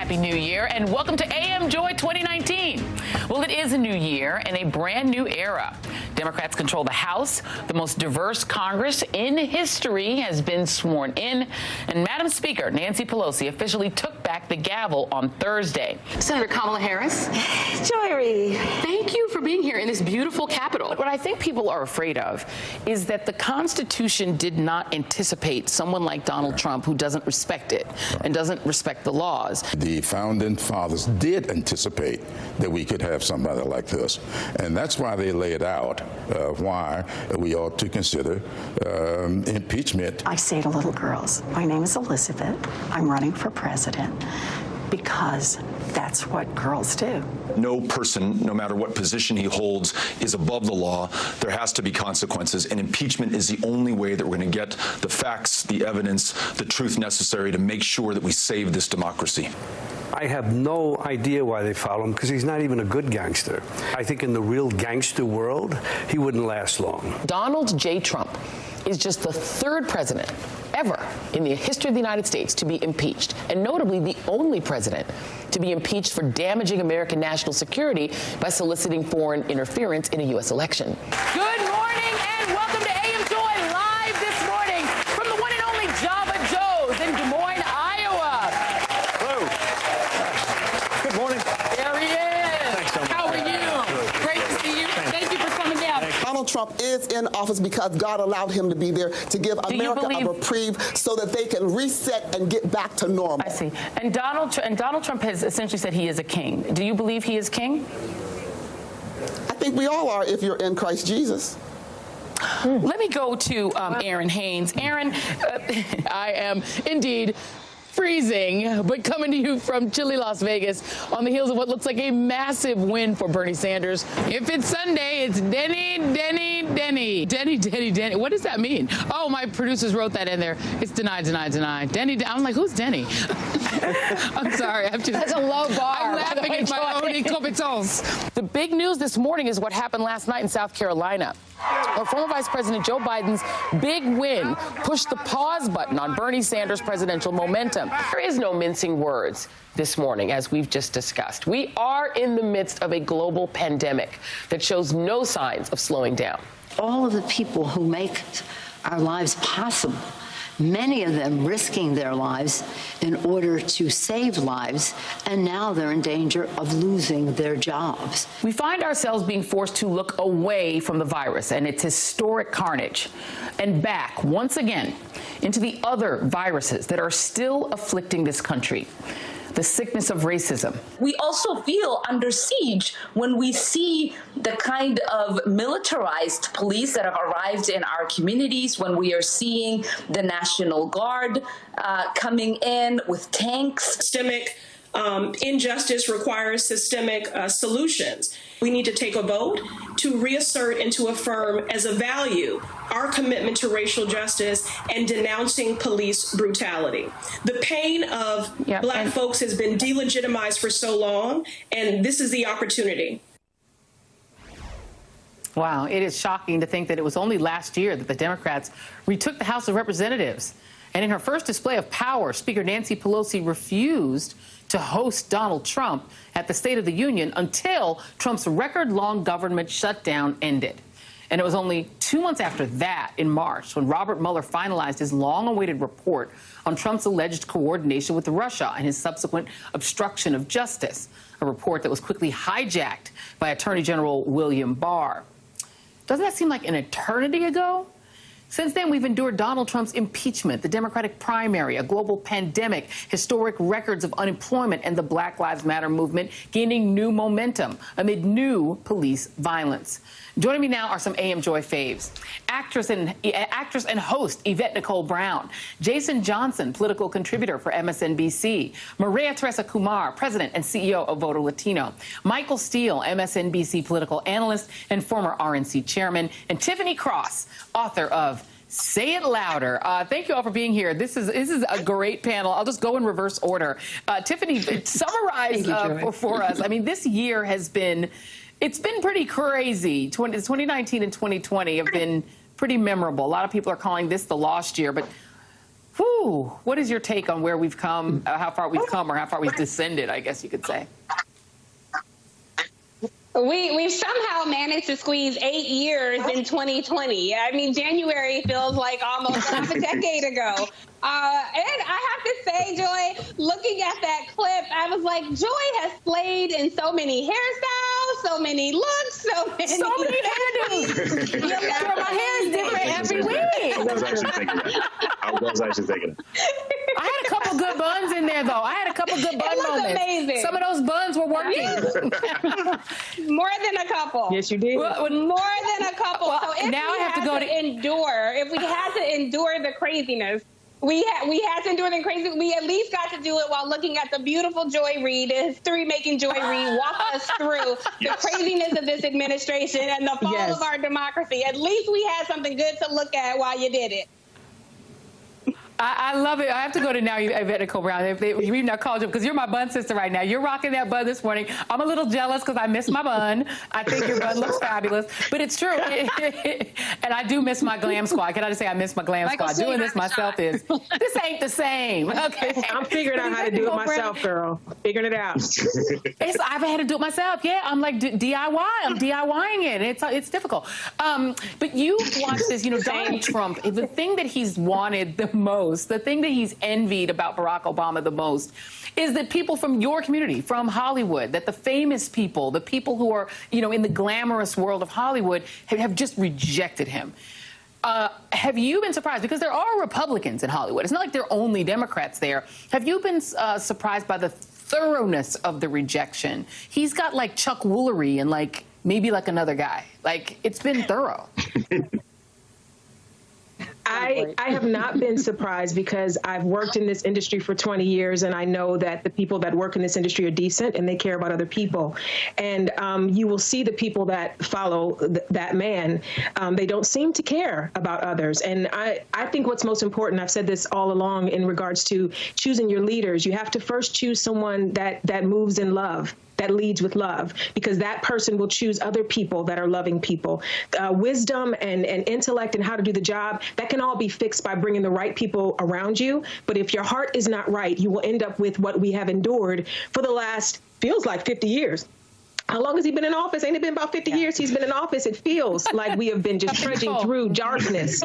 Happy New Year and welcome to AM Joy 2019. Well, it is a new year and a brand new era. Democrats control the House. The most diverse Congress in history has been sworn in. And Madam Speaker Nancy Pelosi officially took back the gavel on Thursday. Senator Kamala Harris. Joy, Thank you for being here in this beautiful Capitol. What I think people are afraid of is that the Constitution did not anticipate someone like Donald Trump who doesn't respect it and doesn't respect the laws. The founding fathers did anticipate that we could have somebody like this, and that's why they laid out why we ought to consider impeachment. I say to little girls, my name is Elizabeth. I'm running for president because that's what girls do. No person, no matter what position he holds, is above the law. There has to be consequences, and impeachment is the only way that we're going to get the facts, the evidence, the truth necessary to make sure that we save this democracy. I have no idea why they follow him, because he's not even a good gangster. I think in the real gangster world, he wouldn't last long. Donald J. Trump is just the third president ever in the history of the United States to be impeached, and notably the only president to be impeached for damaging American national security by soliciting foreign interference in a U.S. election. Good morning and welcome to AM Joy live this morning from the one and only Java Joe's in Des Moines, Iowa. Hello. Good morning. There he is. Thanks so much. How are you? Great to see you. Thank you for coming down. Donald Trump is in office because God allowed him to be there to give America a reprieve so that they can reset and get back to normal. I see. And Donald Trump has essentially said he is a king. Do you believe he is king? I think we all are if you're in Christ Jesus. Let me go to Aaron Haynes. Aaron, I am indeed freezing, but coming to you from chilly Las Vegas on the heels of what looks like a massive win for Bernie Sanders. If it's Sunday, it's Denny. What does that mean? Oh, my producers wrote that in there. It's deny. Denny. I'm like, who's Denny? I'm sorry. That's a low bar. I'm laughing at my own incompetence. The big news this morning is what happened last night in South Carolina, where former Vice President Joe Biden's big win pushed the pause button on Bernie Sanders' presidential momentum. There is no mincing words this morning, as we've just discussed. We are in the midst of a global pandemic that shows no signs of slowing down. All of the people who make our lives possible, many of them risking their lives in order to save lives, and now they're in danger of losing their jobs. We find ourselves being forced to look away from the virus and its historic carnage and back once again into the other viruses that are still afflicting this country. The sickness of racism. We also feel under siege when we see the kind of militarized police that have arrived in our communities, when we are seeing the National Guard coming in with tanks. Systemic injustice requires systemic solutions. We need to take a vote to reassert and to affirm as a value our commitment to racial justice and denouncing police brutality. The pain of Black folks has been delegitimized for so long, and this is the opportunity. Wow, it is shocking to think that it was only last year that the Democrats retook the House of Representatives. And in her first display of power, Speaker Nancy Pelosi refused to host Donald Trump at the State of the Union until Trump's record-long government shutdown ended. And it was only 2 months after that, in March, when Robert Mueller finalized his long-awaited report on Trump's alleged coordination with Russia and his subsequent obstruction of justice, a report that was quickly hijacked by Attorney General William Barr. Doesn't that seem like an eternity ago? Since then, we've endured Donald Trump's impeachment, the Democratic primary, a global pandemic, historic records of unemployment, and the Black Lives Matter movement gaining new momentum amid new police violence. Joining me now are some AM Joy faves. Actress and host Yvette Nicole Brown, Jason Johnson, political contributor for MSNBC, Maria Teresa Kumar, president and CEO of Voto Latino, Michael Steele, MSNBC political analyst and former RNC chairman, and Tiffany Cross, author of Say It Louder. Thank you all for being here. This is a great panel. I'll just go in reverse order. Tiffany, summarize for us. I mean, this year has been, it's been pretty crazy. 2019 and 2020 have been pretty memorable. A lot of people are calling this the lost year, but whew, you? What is your take on where we've come, how far we've come, or how far we've descended, I guess you could say? We've somehow managed to squeeze 8 years in 2020. I mean, January feels like almost half a decade ago. And I have to say, Joy, looking at that clip, I was like, Joy has slayed in so many hairstyles, so many looks, so many hairdos. My hair is different every week. I was actually thinking that. I had a couple good buns in there, though. I had a couple good bun moments. Amazing. Some of those buns were working. More than a couple. Yes, you did. More than a couple. Well, so if now I have to go to endure. If we had to endure the craziness, we had to endure the crazy. We at least got to do it while looking at the beautiful Joy Reid, the history-making Joy Reid, walk us through the craziness of this administration and the fall of our democracy. At least we had something good to look at while you did it. I love it. I have to go to now Yvette Brown. We've not called you because you're my bun sister right now. You're rocking that bun this morning. I'm a little jealous because I miss my bun. I think your bun looks fabulous, but it's true. And I do miss my glam squad. Can I just say I miss my glam squad? Doing this myself this ain't the same. Okay, I'm figuring out how to do it myself, girl. Figuring it out. I've had to do it myself. Yeah, I'm like DIY. I'm DIYing it. It's difficult. But you watch this. You know, Donald Trump. The thing that he's wanted the most. The thing that he's envied about Barack Obama the most is that people from your community, from Hollywood, that the famous people, the people who are, you know, in the glamorous world of Hollywood have just rejected him. Have you been surprised? Because there are Republicans in Hollywood. It's not like there are only Democrats there. Have you been surprised by the thoroughness of the rejection? He's got like Chuck Woolery and like maybe like another guy. Like, it's been thorough. I have not been surprised because I've worked in this industry for 20 years, and I know that the people that work in this industry are decent and they care about other people. And you will see the people that follow that man. They don't seem to care about others. And I think what's most important, I've said this all along in regards to choosing your leaders, you have to first choose someone that moves in love, that leads with love, because that person will choose other people that are loving people. Wisdom and intellect and how to do the job, that can all be fixed by bringing the right people around you. But if your heart is not right, you will end up with what we have endured for the last, feels like 50 years. How long has he been in office? Ain't it been about 50 years he's been in office? It feels like we have been just trudging through darkness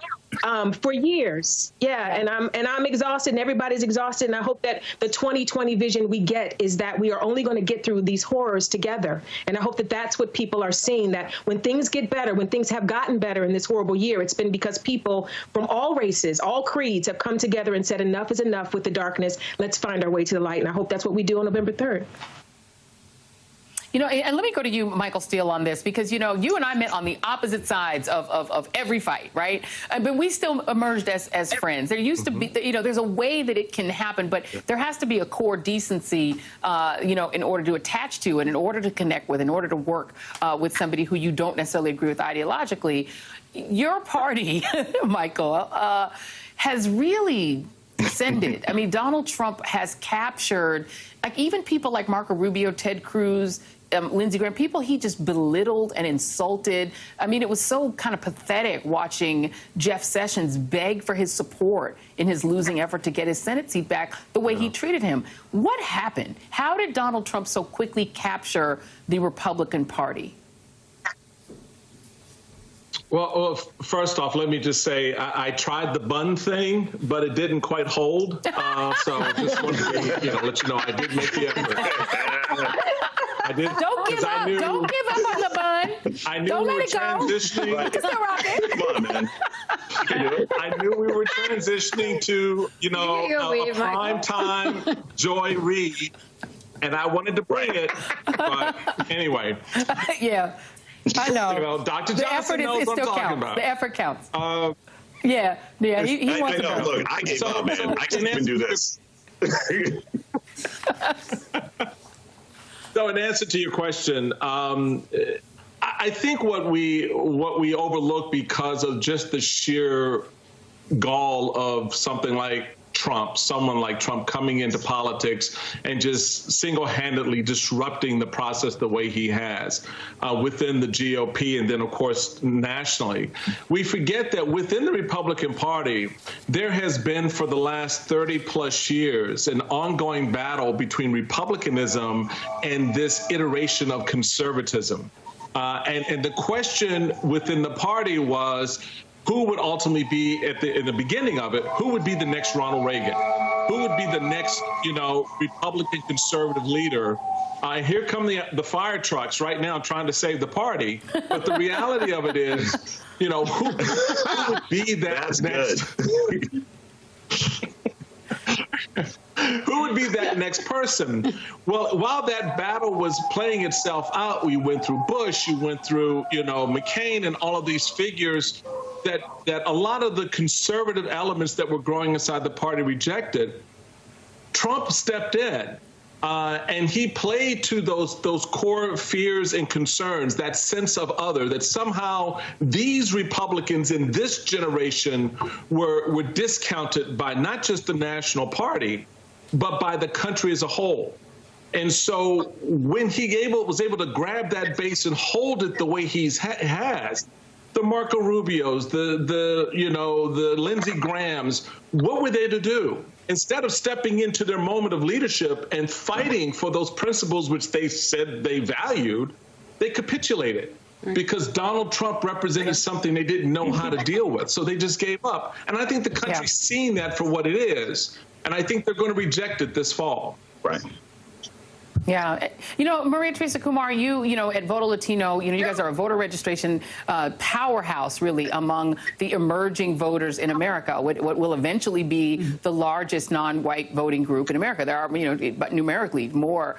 for years. Yeah, and I'm exhausted and everybody's exhausted. And I hope that the 2020 vision we get is that we are only going to get through these horrors together. And I hope that that's what people are seeing, that when things get better, when things have gotten better in this horrible year, it's been because people from all races, all creeds have come together and said enough is enough with the darkness. Let's find our way to the light. And I hope that's what we do on November 3rd. You know, and let me go to you, Michael Steele, on this, because, you know, you and I met on the opposite sides of every fight, right? But we still emerged as friends. There used to be, you know, there's a way that it can happen, but there has to be a core decency, you know, in order to attach to and in order to connect with, in order to work with somebody who you don't necessarily agree with ideologically. Your party, Michael, has really descended. I mean, Donald Trump has captured, like, even people like Marco Rubio, Ted Cruz, Lindsey Graham, people he just belittled and insulted. I mean, it was so kind of pathetic watching Jeff Sessions beg for his support in his losing effort to get his Senate seat back the way he treated him. What happened? How did Donald Trump so quickly capture the Republican Party? Well, first off, let me just say I tried the bun thing, but it didn't quite hold. So I just wanted to let you know I did make the effort. I did. Don't give up. Don't give up on the bun. I knew Don't we let were it go. transitioning. You can still rock it. Come on, man. I knew we were transitioning to, a prime time Joy Reid, and I wanted to bring it. But anyway. Yeah. I know. Dr. Johnson knows what I'm talking about. The effort counts. Yeah, he wants to know. Look, I gave up, man. I can't even do this. So in answer to your question, I think what we overlook because of just the sheer gall of something like Trump, someone like Trump coming into politics and just single-handedly disrupting the process the way he has within the GOP and then, of course, nationally. We forget that within the Republican Party, there has been for the last 30-plus years an ongoing battle between republicanism and this iteration of conservatism. And the question within the party was, who would ultimately be in the beginning of it? Who would be the next Ronald Reagan? Who would be the next, Republican conservative leader? Here come the fire trucks right now trying to save the party. But the reality of it is, who would be that next? Who would be that next person? Well, while that battle was playing itself out, we went through Bush, you went through, McCain and all of these figures that a lot of the conservative elements that were growing inside the party rejected. Trump stepped in. And he played to those core fears and concerns, that sense of other, that somehow these Republicans in this generation were discounted by not just the national party, but by the country as a whole. And so when he was able to grab that base and hold it the way he has, the Marco Rubios, the Lindsey Grahams, what were they to do? Instead of stepping into their moment of leadership and fighting for those principles which they said they valued, they capitulated because Donald Trump represented something they didn't know how to deal with. So they just gave up. And I think the country's seeing that for what it is. And I think they're going to reject it this fall. Right. Yeah. Maria Teresa Kumar, you at Voto Latino, you guys are a voter registration powerhouse, really, among the emerging voters in America, what will eventually be the largest non-white voting group in America. There are, but numerically more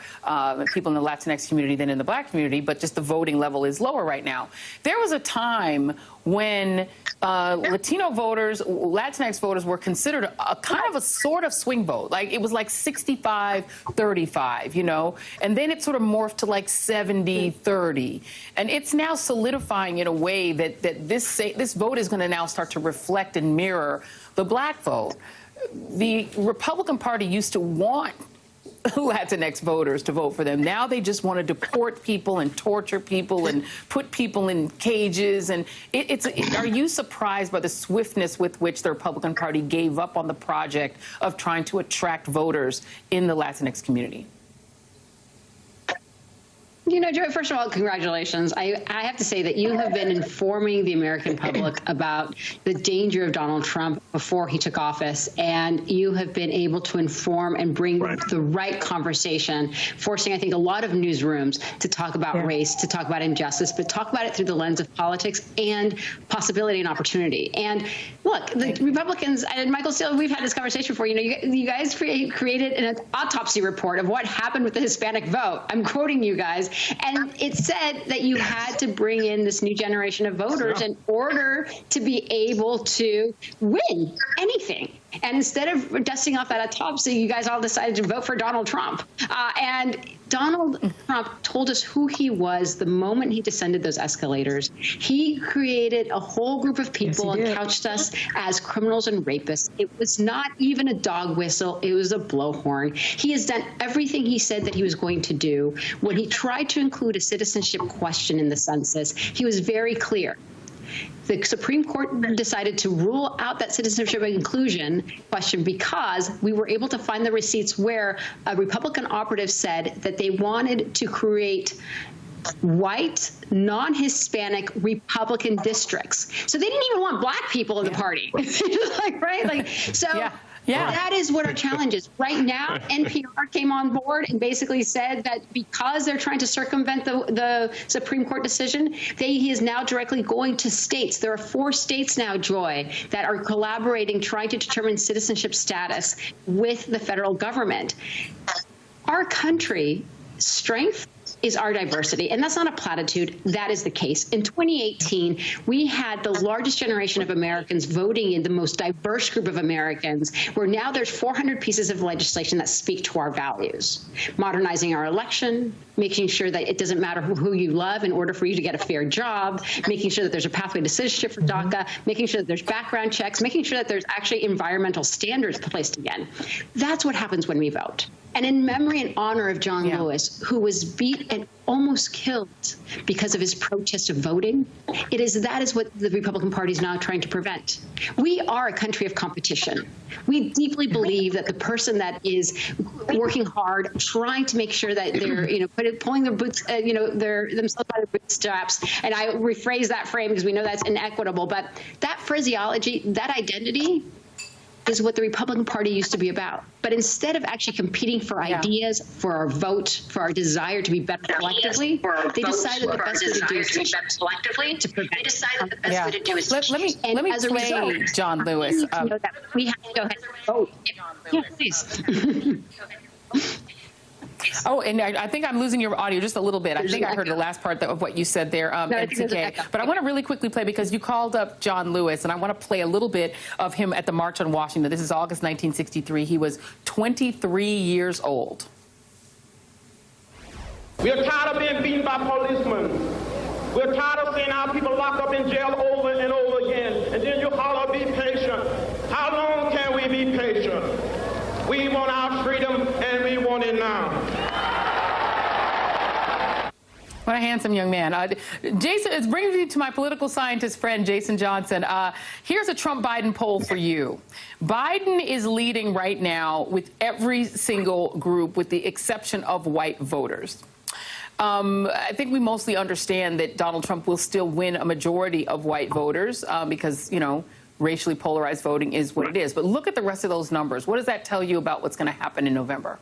people in the Latinx community than in the Black community, but just the voting level is lower right now. There was a time when Latino voters, Latinx voters were considered a kind of a sort of swing vote. Like it was like 65-35, and then it sort of morphed to like 70-30. And it's now solidifying in a way that this vote is going to now start to reflect and mirror the Black vote. The Republican Party used to want Latinx voters to vote for them. Now they just want to deport people and torture people and put people in cages. And are you surprised by the swiftness with which the Republican Party gave up on the project of trying to attract voters in the Latinx community? Joy, first of all, congratulations. I have to say that you have been informing the American public about the danger of Donald Trump before he took office, and you have been able to inform and bring the right conversation, forcing, I think, a lot of newsrooms to talk about race, to talk about injustice, but talk about it through the lens of politics and possibility and opportunity. And look, the Republicans, and Michael Steele, we've had this conversation before, you guys created an autopsy report of what happened with the Hispanic vote. I'm quoting you guys. And it said that you had to bring in this new generation of voters in order to be able to win anything. And instead of dusting off that autopsy, you guys all decided to vote for Donald Trump. And Donald Trump told us who he was the moment he descended those escalators. He created a whole group of people and couched us as criminals and rapists. It was not even a dog whistle. It was a blowhorn. He has done everything he said that he was going to do. When he tried to include a citizenship question in the census, he was very clear. The Supreme Court decided to rule out that citizenship inclusion question because we were able to find the receipts where a Republican operative said that they wanted to create white, non-Hispanic Republican districts. So they didn't even want Black people in the party. That is what our challenge is. Right now, NPR came on board and basically said that because they're trying to circumvent the Supreme Court decision, he is now directly going to states. There are 4 states now, Joy, that are collaborating, trying to determine citizenship status with the federal government. Our country's strength is our diversity. And that's not a platitude. That is the case. In 2018, we had the largest generation of Americans voting in the most diverse group of Americans, where now there's 400 pieces of legislation that speak to our values. Modernizing our election, making sure that it doesn't matter who you love in order for you to get a fair job, making sure that there's a pathway to citizenship for DACA, making sure that there's background checks, making sure that there's actually environmental standards placed again. That's what happens when we vote. And in memory and honor of John Lewis, who was beat and almost killed because of his protest of voting, that is what the Republican Party is now trying to prevent. We are a country of competition. We deeply believe that the person that is working hard, trying to make sure that they're, pulling their boots, themselves by their bootstraps. And I rephrase that frame because we know that's inequitable. But that phraseology, that identity, is what the Republican Party used to be about. But instead of actually competing for ideas, for our vote, for our desire to be better collectively, they decided that the best way to do it is to prevent. They decided the best way to do it is let me as a play result, John Lewis. We have to go ahead and vote. Yeah, please. Oh, and I think I'm losing your audio just a little bit. I think I heard the last part of what you said there, MCK. But I want to really quickly play, because you called up John Lewis, and I want to play a little bit of him at the March on Washington. This is August 1963. He was 23 years old. We are tired of being beaten by policemen. We're tired of seeing our people locked up in jail over and over again. And then you holler, be patient. How long can we be patient? We want our freedom, and we want it now. What a handsome young man. Jason, it brings me to my political scientist friend, Jason Johnson. Here's a Trump-Biden poll for you. Biden is leading right now with every single group, with the exception of white voters. I think we mostly understand that Donald Trump will still win a majority of white voters because, racially polarized voting is what it is. But look at the rest of those numbers. What does that tell you about what's going to happen in November?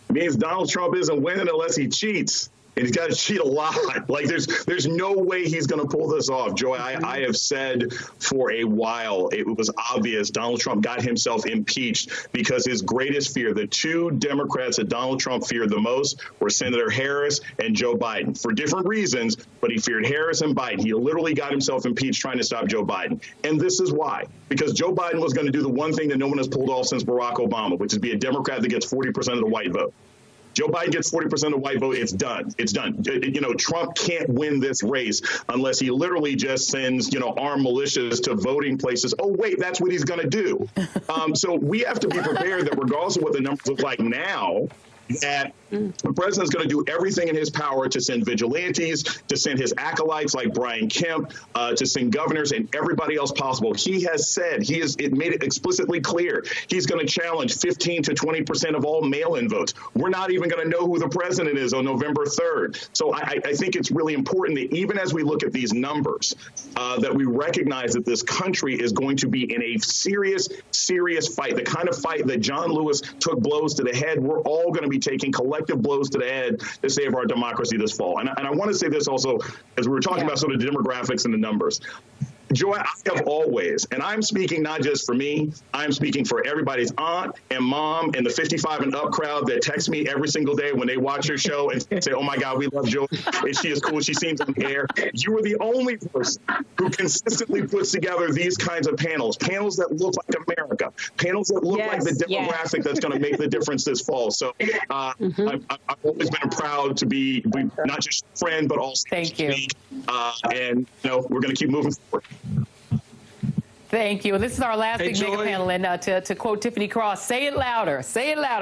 It means Donald Trump isn't winning unless he cheats. And he's got to cheat a lot. Like, there's no way he's going to pull this off. Joy, I have said for a while, it was obvious Donald Trump got himself impeached because his greatest fear, the two Democrats that Donald Trump feared the most, were Senator Harris and Joe Biden, for different reasons, but he feared Harris and Biden. He literally got himself impeached trying to stop Joe Biden. And this is why. Because Joe Biden was going to do the one thing that no one has pulled off since Barack Obama, which is be a Democrat that gets 40% of the white vote. Joe Biden gets 40% of the white vote. It's done. It's done. Trump can't win this race unless he literally just sends, armed militias to voting places. Oh, wait, that's what he's going to do. So we have to be prepared that regardless of what the numbers look like now, that the president's going to do everything in his power to send vigilantes, to send his acolytes like Brian Kemp, to send governors and everybody else possible. He has said, it made it explicitly clear, he's going to challenge 15 to 20% of all mail-in votes. We're not even going to know who the president is on November 3rd. So I think it's really important that even as we look at these numbers, that we recognize that this country is going to be in a serious, serious fight, the kind of fight that John Lewis took blows to the head. We're all going to be taking collective blows to the head to save our democracy this fall. And I want to say this also, as we were talking about sort of the demographics and the numbers. Joy, I have always, and I'm speaking not just for me, I'm speaking for everybody's aunt and mom and the 55 and up crowd that text me every single day when they watch your show and say, oh my God, we love Joy, and she is cool, she seems on the air. You are the only person who consistently puts together these kinds of panels that look like America, panels that look like the demographic that's going to make the difference this fall. So I've always been proud to be not just a friend, but also Thank you. And we're going to keep moving forward. Thank you. This is our last big mega panel. And to quote Tiffany Cross, say it louder,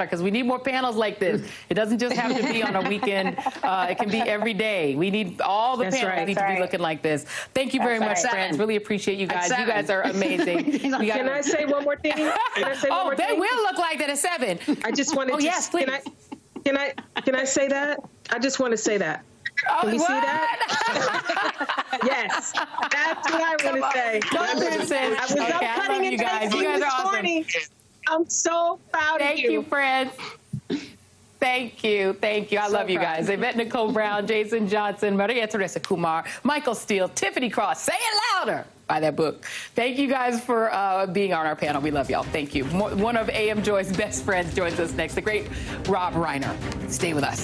because we need more panels like this. It doesn't just have to be on a weekend. It can be every day. We need all the panels need to be looking like this. Thank you very much, friends. Really appreciate you guys. You guys are amazing. Can I say one more thing? They will look like that at 7. I just wanted to. Yes, please. Can I say that? I just want to say that. Can you see that? Yes, that's what I want to say. I was up cutting and pasting this morning. I'm so proud of you. Thank you, friends. Thank Thank you. Thank you. I love you guys. Yvette Nicole Brown, Jason Johnson, Maria Teresa Kumar, Michael Steele, Tiffany Cross. Say it louder. Buy that book. Thank you guys for being on our panel. We love y'all. Thank you. One of AM Joy's best friends joins us next, the great Rob Reiner. Stay with us.